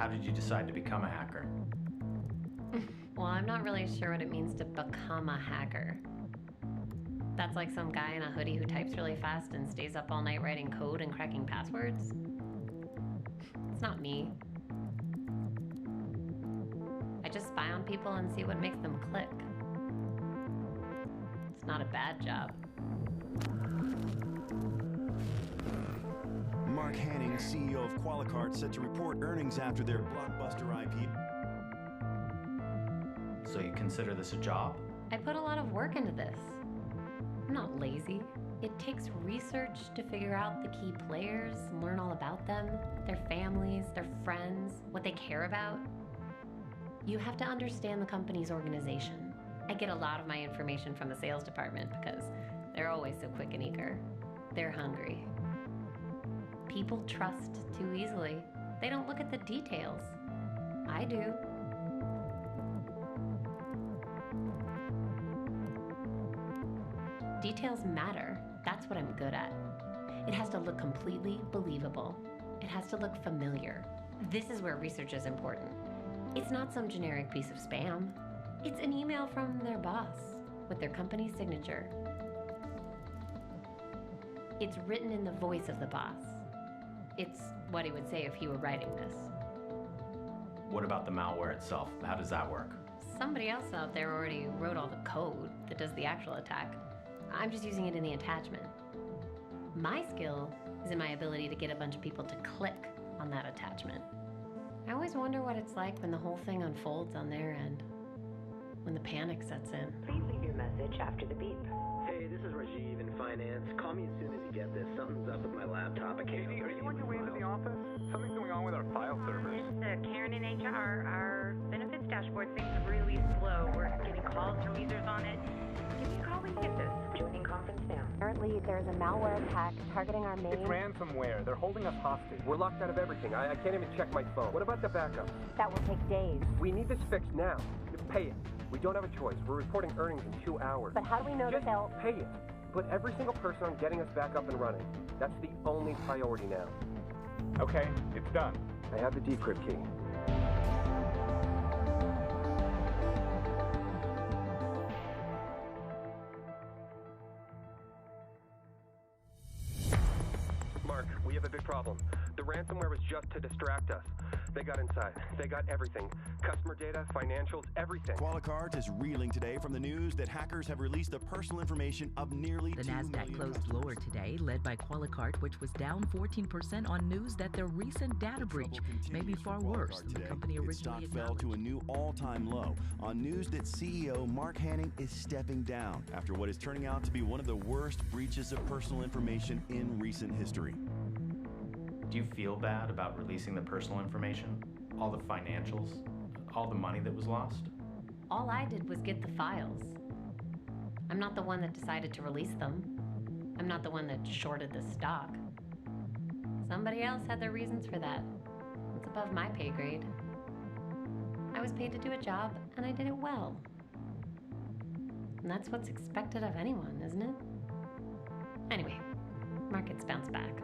How did you decide to become a hacker? Well, I'm not really sure what it means to become a hacker. That's like some guy in a hoodie who types really fast and stays up all night writing code and cracking passwords. It's not me. I just spy on people and see what makes them click. It's not a bad job. Mark Hanning, CEO of Qualicart, set to report earnings after their blockbuster IPO. So you consider this a job? I put a lot of work into this. I'm not lazy. It takes research to figure out the key players, learn all about them, their families, their friends, what they care about. You have to understand the company's organization. I get a lot of my information from the sales department because they're always so quick and eager. They're hungry. People trust too easily. They don't look at the details. I do. Details matter. That's what I'm good at. It has to look completely believable. It has to look familiar. This is where research is important. It's not some generic piece of spam. It's an email from their boss with their company's signature. It's written in the voice of the boss. It's what he would say if he were writing this. What about the malware itself? How does that work? Somebody else out there already wrote all the code that does the actual attack. I'm just using it in the attachment. My skill is in my ability to get a bunch of people to click on that attachment. I always wonder what it's like when the whole thing unfolds on their end, when the panic sets in. Please leave your message after the beep. Hey, this is Rajiv in finance. Call me as soon as you get this. Something's up with my laptop. I can't. Katie, are you on your way into the office? Something's going on with our file servers. It's Karen in HR. Our benefits dashboard seems really slow. We're getting calls from users on it. Give me a call when you get this. Joining conference now. Apparently, there's a malware attack targeting our main... It's ransomware. They're holding us hostage. We're locked out of everything. I can't even check my phone. What about the backup? That will take days. We need this fixed now. Pay it. We don't have a choice. We're reporting earnings in 2 hours. But how do we know Just that they'll... pay it. Put every single person on getting us back up and running. That's the only priority now. Okay, it's done. I have the decrypt key. Mark, we have a big problem. The ransomware was just to distract us. They got inside. They got everything. Customer data, financials, everything. Qualicart is reeling today from the news that hackers have released the personal information of nearly The 2 Nasdaq million closed customers. lower today, led by Qualicart, which was down 14% on news that their recent data breach may be far worse than the company Its stock originally fell to a acknowledged. new all-time low on news that CEO Mark Hanning is stepping down after what is turning out to be one of the worst breaches of personal information in recent history. Do you feel bad about releasing the personal information? All the financials? All the money that was lost? All I did was get the files. I'm not the one that decided to release them. I'm not the one that shorted the stock. Somebody else had their reasons for that. It's above my pay grade. I was paid to do a job, and I did it well. And that's what's expected of anyone, isn't it? Anyway, markets bounce back.